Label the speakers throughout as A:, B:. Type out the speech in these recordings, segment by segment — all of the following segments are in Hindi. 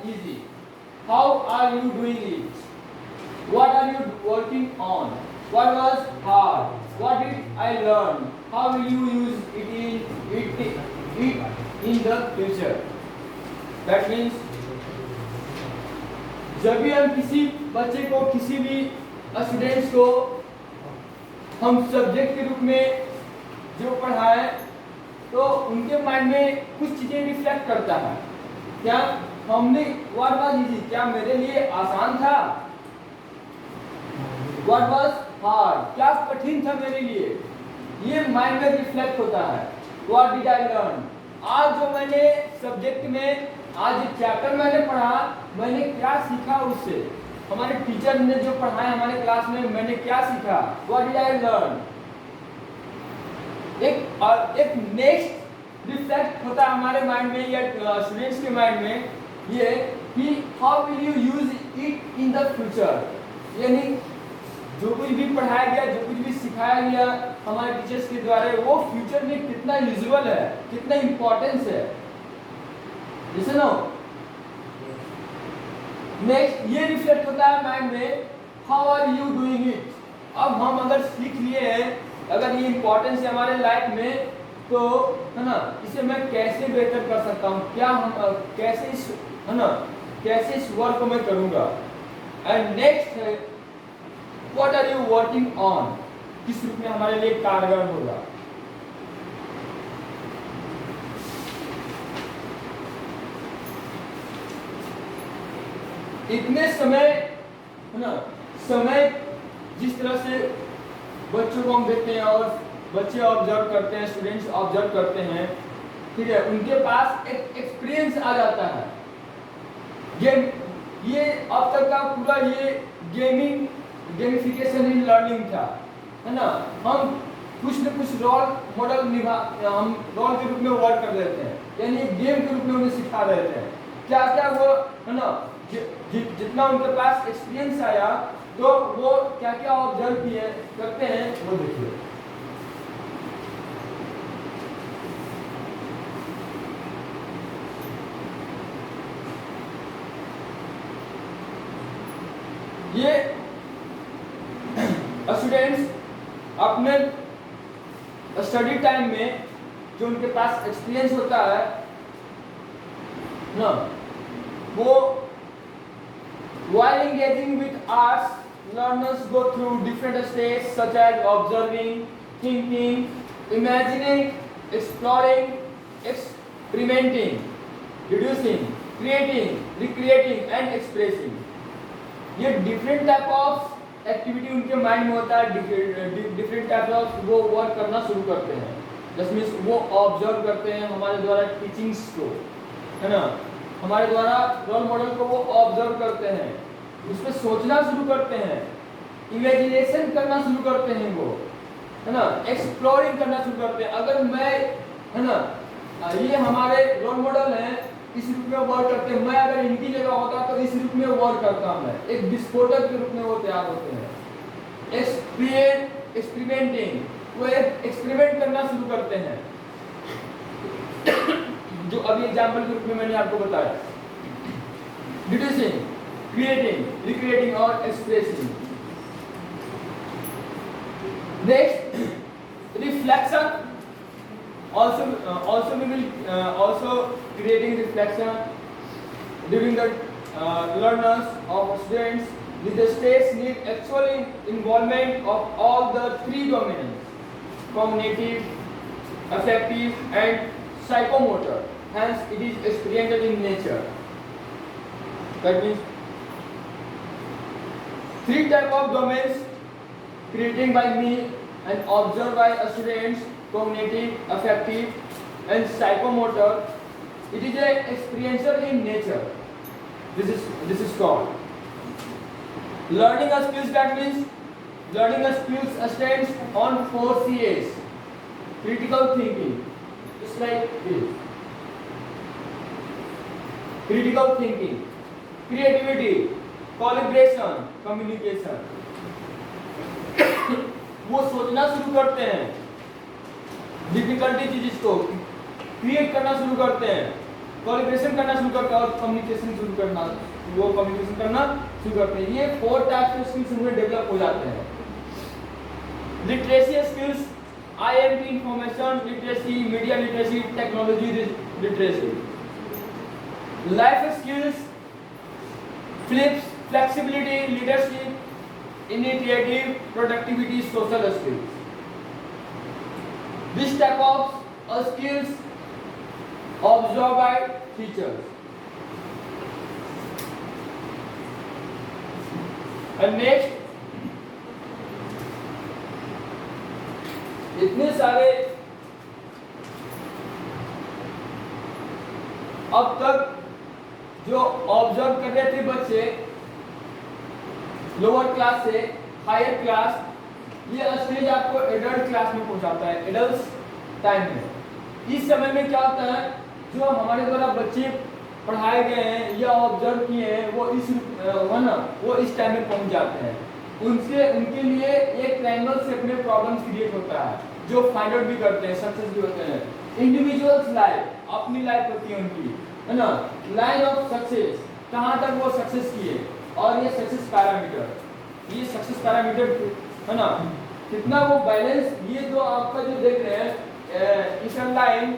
A: easy? How are you doing it? What are you working on? What was hard? What did I learn? How will you use it in the future? That means जब भी हम किसी बच्चे को, किसी भी स्टूडेंट्स को हम सब्जेक्ट के रूप में जो पढ़ाए तो उनके माइंड में कुछ चीजें रिफ्लेक्ट करता है। क्या हमने व्हाट वाज इजी, क्या मेरे लिए आसान था? व्हाट वाज हार्ड, क्या कठिन था मेरे लिए? ये माइंड में रिफ्लेक्ट होता है। व्हाट डिड आई लर्न, आज जो मैंने सब्जेक्ट में, आज चैप्टर मैंने पढ़ा, मैंने क्या सीखा उससे? हमारे टीचर ने जो पढ़ाया हमारे क्लास में, मैंने क्या सीखा? What did I learn? एक नेक्स्ट रिफ्लेक्ट होता है हमारे माइंड में या स्टूडेंट्स के माइंड में, ये कि how will you use it in the future. यानी जो कुछ भी पढ़ाया गया, जो कुछ भी सिखाया गया हमारे टीचर्स के द्वारा, वो फ्यूचर में कितना यूजुअल है, कितना इंपॉर्टेंस है। जैसे ना नेक्स्ट ये रिफ्लेक्ट होता है माइंड में, how are you doing it. अब हम अगर सीख लिए हैं, अगर ये इंपॉर्टेंस है हमारे लाइफ में, तो है ना, इसे मैं कैसे बेहतर कर सकता हूँ, क्या हम कैसे इस, है ना, कैसे इस वर्क को मैं करूँगा। एंड नेक्स्ट है what are you working on, किस रूप में हमारे लिए कारगर होगा। इतने समय, है ना, समय जिस तरह से बच्चों को हम देखते हैं और बच्चे ऑब्जर्व करते हैं, स्टूडेंट्स ऑब्जर्व करते हैं, ठीक है, उनके पास एक एक्सपीरियंस आ जाता है। ये अब तक का पूरा ये गेमिफिकेशन इन लर्निंग था, है ना। हम कुछ न कुछ रोल मॉडल हम रोल के रूप में वर्क कर रहे थे, यानी गेम के रूप में उन्हें सिखा रहे थे। क्या क्या वो, है ना, जितना उनके पास एक्सपीरियंस आया तो वो क्या क्या ऑब्जर्व किए करते हैं वो देखिए। ये स्टूडेंट्स अपने स्टडी टाइम में जो उनके पास एक्सपीरियंस होता है ना, वो while engaging with arts, learners go through different stages such as observing, thinking, imagining, exploring, experimenting, deducing, creating, recreating and expressing। ये डिफरेंट टाइप ऑफ एक्टिविटी उनके माइंड में होता है, डिफरेंट टाइप ऑफ वो वर्क करना शुरू करते हैं। दैट मींस वो ऑब्जर्व करते हैं हमारे द्वारा टीचिंग्स को, है ना, हमारे द्वारा रोल मॉडल को वो ऑब्जर्व करते हैं, उस पर सोचना शुरू करते हैं, इमेजिनेशन करना शुरू करते हैं वो, है ना, एक्सप्लोरिंग करना शुरू करते हैं। अगर मैं, है ना, ये हमारे रोल मॉडल हैं, इस रूप में वर्क करते हैं, मैं अगर इनकी जगह होता तो इस रूप में वर्क करता मैं, एक विस्फोटक के रूप में वो तैयार होते हैं। एक्सपेरिमेंटिंग, वो एक एक्सपेरिमेंट करना शुरू करते हैं, जो अभी एग्जाम्पल के रूप में मैंने आपको बताया। डिड्यूसिंग, क्रिएटिंग, रिक्रिएटिंग और expressing. Next reflection, also we will also creating reflection during the learners of students with the stage need actual involvement of all the three domains: cognitive, affective and psychomotor. Hence it is experiential in nature. That means three type of domains creating by me and observed by students: cognitive, affective and psychomotor. It is a experiential in nature. This is called learning skills. That means learning skills stands on 4 C's: critical thinking, just like this, critical thinking, creativity, collaboration, communication। वो सोचना शुरू करते हैं, डिफिकल्टी चीज को क्रिएट करना शुरू करते हैं, कोलैबोरेशन करना शुरू करते हैं और कम्युनिकेशन शुरू करना, वो कम्युनिकेशन करना शुरू करते हैं। ये 4 टाइप्स के स्किल्स उनमें डेवलप हो जाते हैं। Literacy skills, IMT information literacy, media literacy, technology literacy. Life skills, flexibility, leadership, initiative, productivity, social skills. This type of skills observed by teachers. And next, इतने सारे अब तक जो ऑब्जर्व कर रहे थे बच्चे लोअर क्लास से हायर क्लास, ये स्टेज आपको एडल्ट क्लास में पहुंचाता है, एडल्ट टाइम में। इस समय में क्या होता है, जो हमारे द्वारा बच्चे पढ़ाए गए हैं या ऑब्जर्व किए हैं वो इस टाइम में पहुंच जाते हैं। उनके लिए एक ट्रायंगल शेप में प्रॉब्लम्स क्रिएट होता है, जो फाइंड आउट भी करते हैं, सक्सेस भी होते हैं। इंडिविजुअल्स लाइफ, अपनी लाइफ होती है उनकी, है ना। लाइन ऑफ सक्सेस, कहाँ तक वो सक्सेस किए, और ये सक्सेस पैरामीटर, है ना, कितना वो बैलेंस। ये जो आपका जो देख रहे हैं इस लाइन,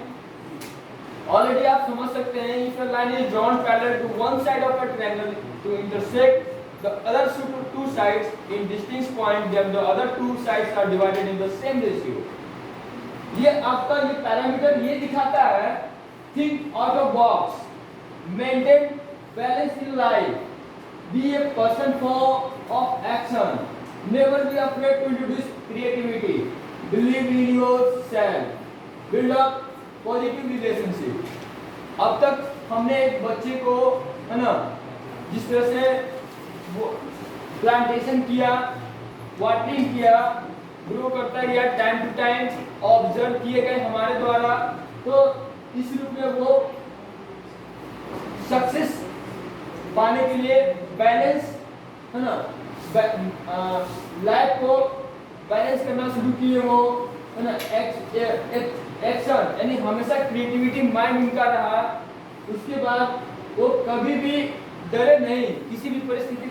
A: ऑलरेडी आप समझ सकते हैं, if a line is drawn parallel to one side of a triangle to intersect the other two sides in distinct point, then the other two sides are divided in the same ratio. ये आपका ये पैरामीटर ये दिखाता है, think out of box, maintain balance in life, be a person of action, never be afraid to introduce creativity, believe in yourself, build up positive relationship. अब तक हमने एक बच्चे को, है ना, जिस तरह से वो प्लांटेशन किया, वाटरिंग किया, ग्रो करता गया, टाइम टू टाइम ऑब्जर्व किए गए हमारे द्वारा, तो इस रूप में वो सक्सेस पाने के लिए बैलेंस, है ना, लाइफ को बैलेंस करना शुरू किए वो, है ना। एक्शन यानी हमेशा क्रिएटिविटी माइंड उनका रहा। उसके बाद वो कभी भी डरे नहीं, किसी भी परिस्थिति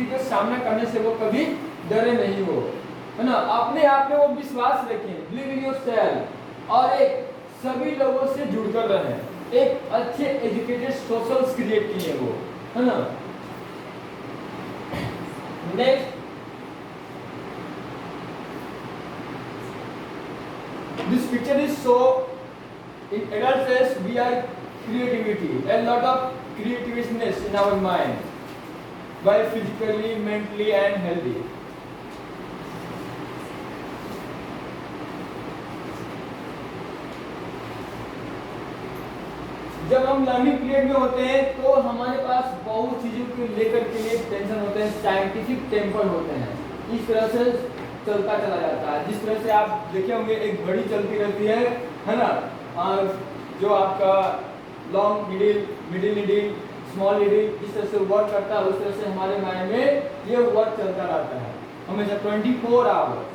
A: के सामना करने से वो कभी डरे नहीं हो, है ना। अपने आप में वो विश्वास रखें, बिलीव इन योरसेल्फ, और एक सभी लोगों से जुड़कर रहें, एक अच्छे एजुकेटेड सोशल्स क्रिएट किए वो, है ना। Next, this picture is so in adult age we are creativity, a lot of creativeness in our mind, while physically, mentally and healthy. जब हम लर्निंग पीरियड में होते हैं तो हमारे पास बहुत चीजों को लेकर के लिए टेंशन होते हैं, साइंटिफिक टेम्पर होते हैं, इस तरह से चलता चला जाता है। जिस तरह से आप देखे होंगे एक घड़ी चलती रहती है ना, और जो आपका long middle needle, small needle इस तरह से वर्क करता है, उस तरह से हमारे माइंड में ये वर्क चलता रहता है हमेशा 24 आवर्स।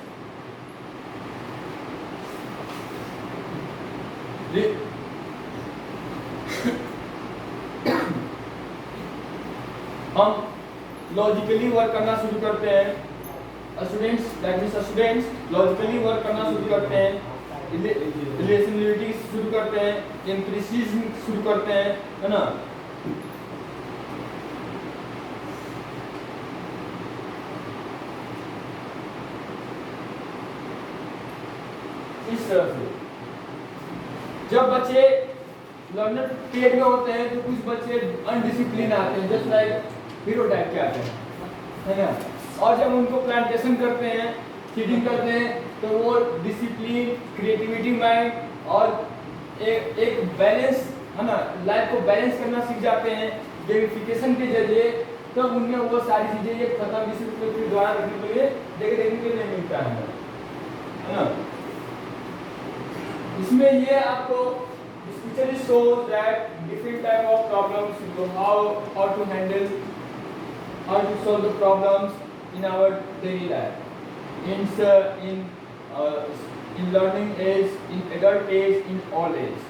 A: हम लॉजिकली वर्क करना शुरू करते हैं, स्टूडेंट्स लॉजिकली वर्क करना शुरू करते हैं, रिलेशनलिटी शुरू करते हैं, एम्पिरिसिज्म शुरू करते हैं, है ना। इस तरह से जब बच्चे लर्नर पीरियड में होते हैं तो कुछ बच्चे अनडिसिप्लिन आते हैं, जस्ट लाइक हीरो टाइप के आते हैं, है ना। और जब उनको प्लांटेशन करते हैं, सीडिंग करते हैं, तो वो डिसिप्लिन, क्रिएटिविटी माइंड और एक बैलेंस, है ना, लाइफ को बैलेंस करना सीख जाते हैं गेमिफिकेशन के जरिए। तो उनमें वो सारी चीजें ये खत्म इस रूप में द्वारा रखने के लिए देखने के लिए मिलता है ना। इसमें ये आपको this picture shows that different type of problems, how to handle, how to solve the problems in our daily life, in learning age, in adult age, in all age.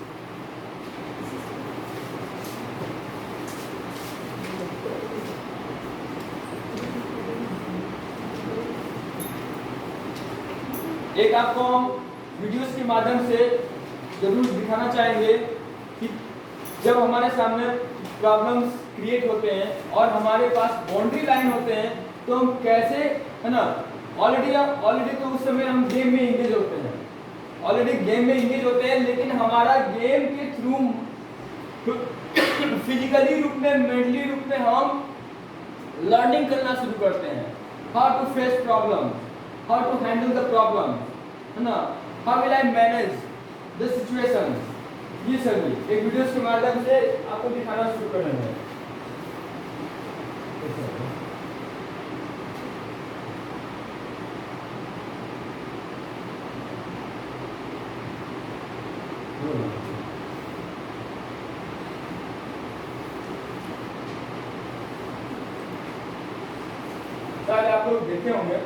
A: एक आपको हम वीडियोस के माध्यम से जरूर दिखाना चाहेंगे कि जब हमारे सामने प्रॉब्लम्स क्रिएट होते हैं और हमारे पास बाउंड्री लाइन होते हैं तो हम कैसे, है ना, ऑलरेडी तो उस समय हम गेम में इंगेज होते हैं, लेकिन हमारा गेम के थ्रू फिजिकली रूप में, मेंटली रूप में हम लर्निंग करना शुरू करते हैं, how to face problem, how to handle the problem, है ना, how will I manage the situation. ये सभी एक वीडियोस के माध्यम से आपको दिखाना शुरू कर रहे हैं। शायद आप लोग देखे होंगे,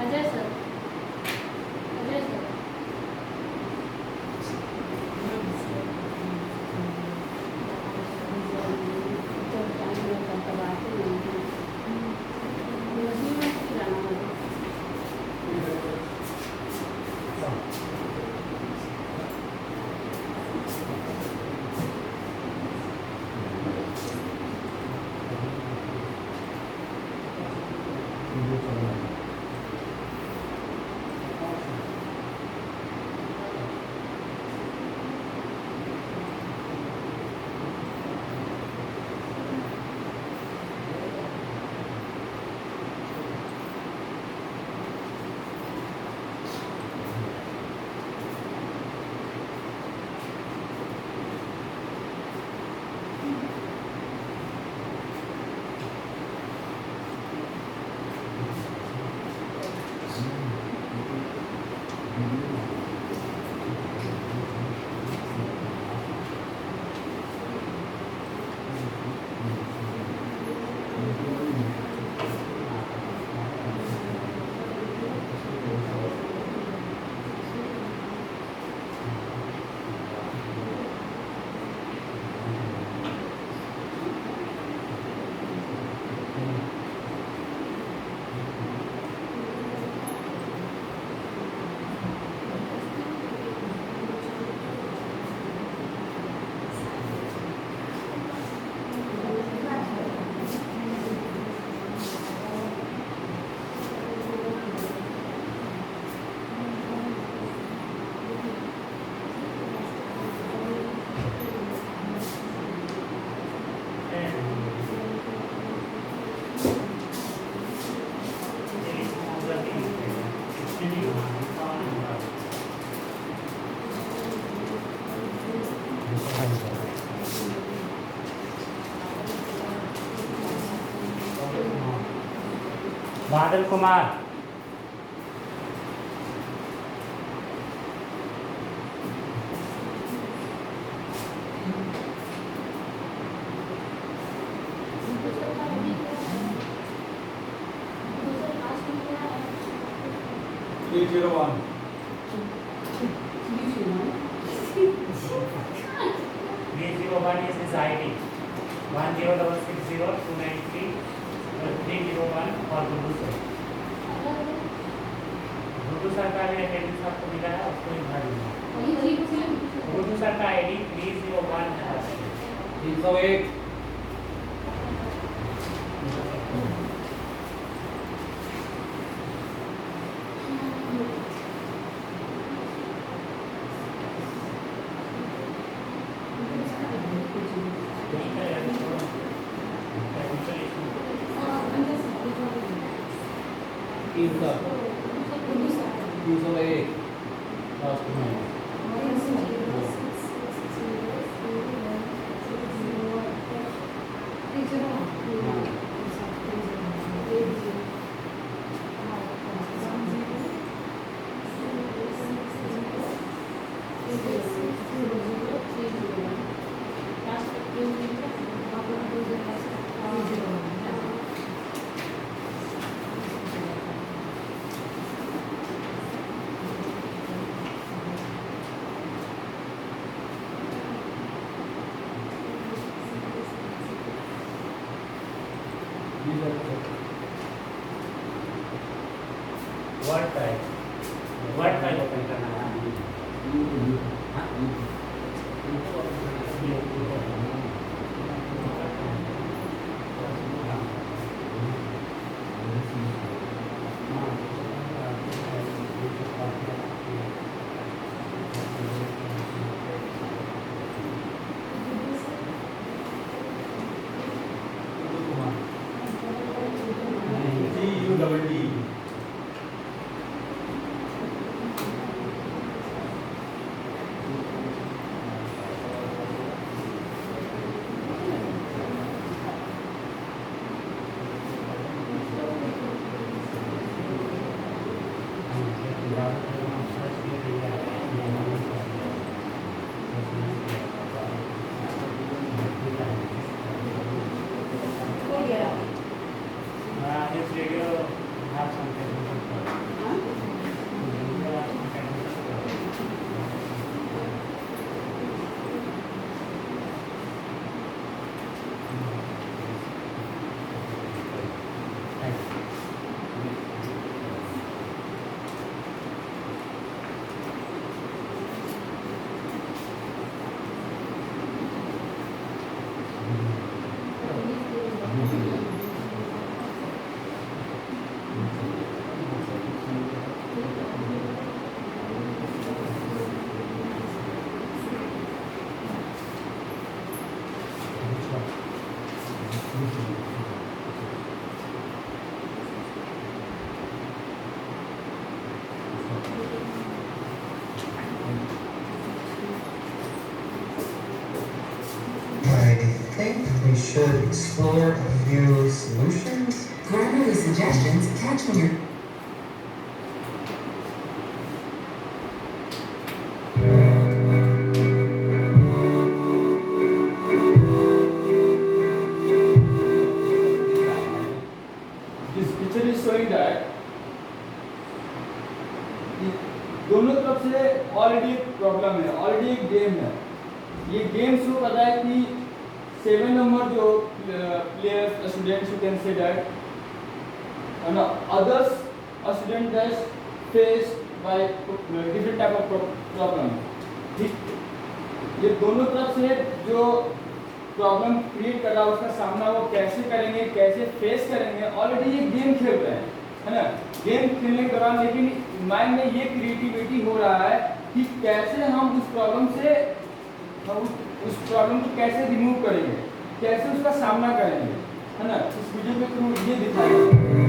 B: अजय सर,
C: बादल कुमार, गुड्डू सर का भी अटेंडेंस आपको मिला है, उसको भी भर देना। गुड्डू सर का आईडी 301 है,
A: 301।
C: वर्ड फाइल ओपन करना है। This video have some technical problem. Video have some technical problem.
D: I think we should explore a few solutions.
E: Grammarly suggestions catch when you're
A: This picture is showing that दोनों तरफ से ऑलरेडी प्रॉब्लम है, ऑलरेडी एक गेम है। ये गेम शो करता है कि 7 नंबर जो players students you can say that and others student has faced by different type of problem। ठीक, ये दोनों तरफ से जो प्रॉब्लम क्रिएट कर रहा है उसका सामना वो कैसे करेंगे, कैसे फेस करेंगे। ऑलरेडी ये गेम खेल रहे हैं, है ना। गेम खेलने के दौरान लेकिन माइंड में ये क्रिएटिविटी हो रहा है कि कैसे हम उस प्रॉब्लम से उस प्रॉब्लम को कैसे रिमूव करेंगे, कैसे उसका सामना करेंगे, है ना। इस वीडियो के थ्रू ये दिखाएंगे।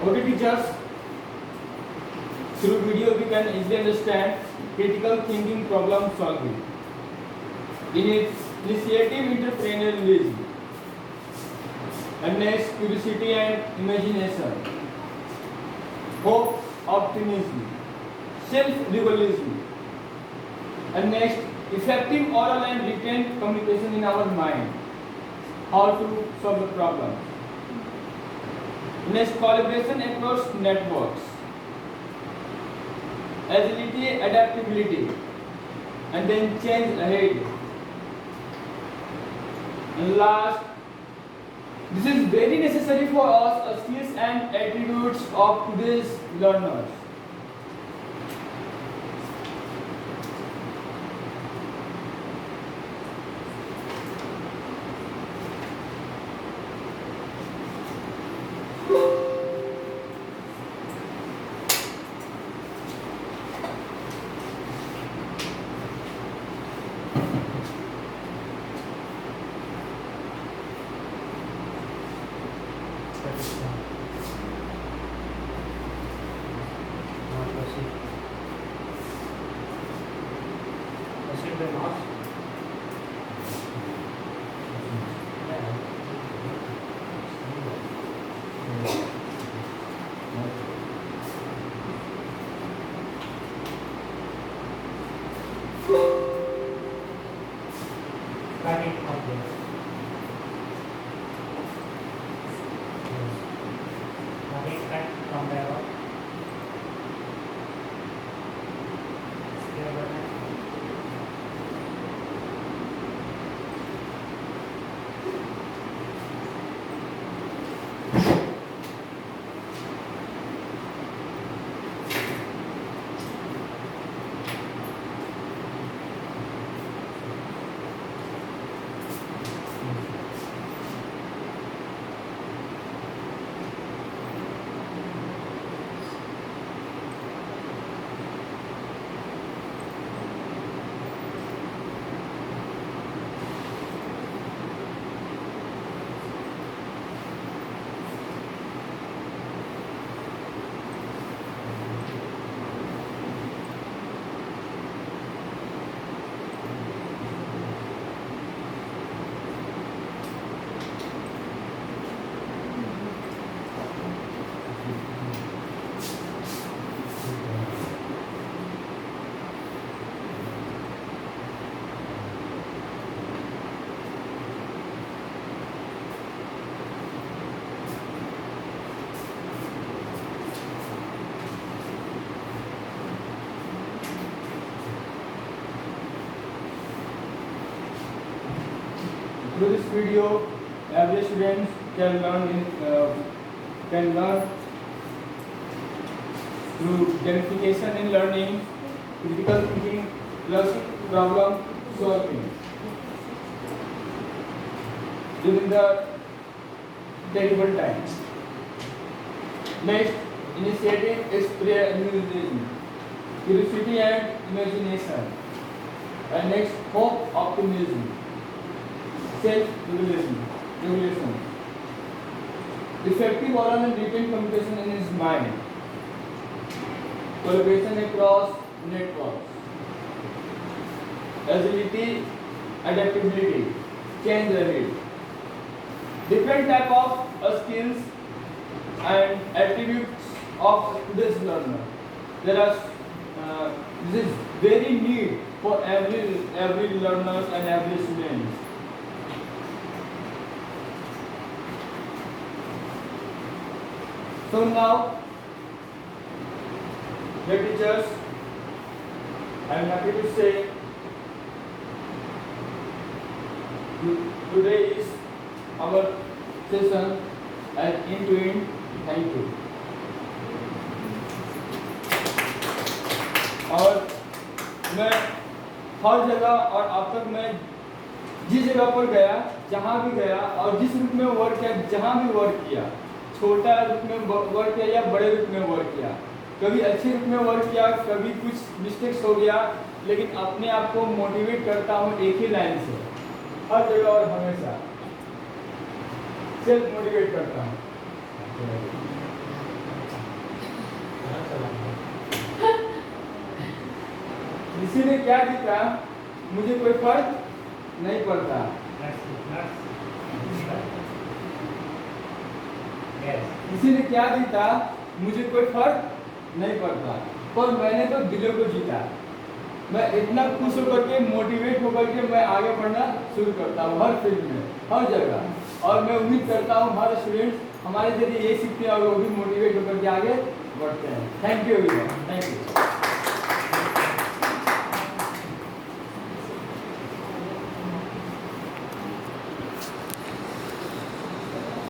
A: Okay, teachers. Through video, we can easily understand critical thinking, problem solving. Initiative, entrepreneurialism, and next curiosity and imagination, hope, optimism, self-revelation, and next effective oral and written communication in our mind. How to solve the problem. Next, collaboration across networks, agility, adaptability, and then change ahead. And last, this is very necessary for us, skills and attributes of today's learners.
C: Proceed the marks. Start it from there. Again, start from there on. Scale button.
A: Through this video, every student can learn through gamification in learning, critical thinking, plus problem solving during the terrible times. Next, initiative is creativity, curiosity and imagination. And next, hope, optimism, self-revelation, effective oral and written communication in his mind, collaboration across networks, agility, adaptability, change ahead, different type of skills and attributes of today's learner. There are this is very need for every learners and every students. So now, dear teachers, I am happy to say today is our session at end to end. Thank you. और मैं हर जगह और अब तक मैं जिस जगह पर गया, जहाँ भी गया और जिस रूप में वर्क किया, जहाँ भी वर्क किया, छोटा रूप में वर्क किया या बड़े रूप में वर्क किया, कभी अच्छे रूप में वर्क किया, कभी कुछ मिस्टेक्स हो गया, लेकिन अपने आप को मोटिवेट करता हूँ एक ही लाइन से, हर जगह और हमेशा सेल्फ मोटिवेट करता हूँ।
C: चलाना।
A: किसी ने क्या जीता मुझे कोई फर्क नहीं पड़ता। किसी ने क्या जीता मुझे कोई फर्क नहीं पड़ता, पर मैंने तो दिलों को जीता। मैं इतना खुश होकर के, मोटिवेट होकर के मैं आगे बढ़ना शुरू करता हूँ हर फील्ड में, हर जगह। और मैं उम्मीद करता हूँ हमारे स्टूडेंट्स हमारे जरिए ये सीखते हैं और वो भी मोटिवेट होकर के आगे बढ़ते हैं। Thank you everyone, thank you.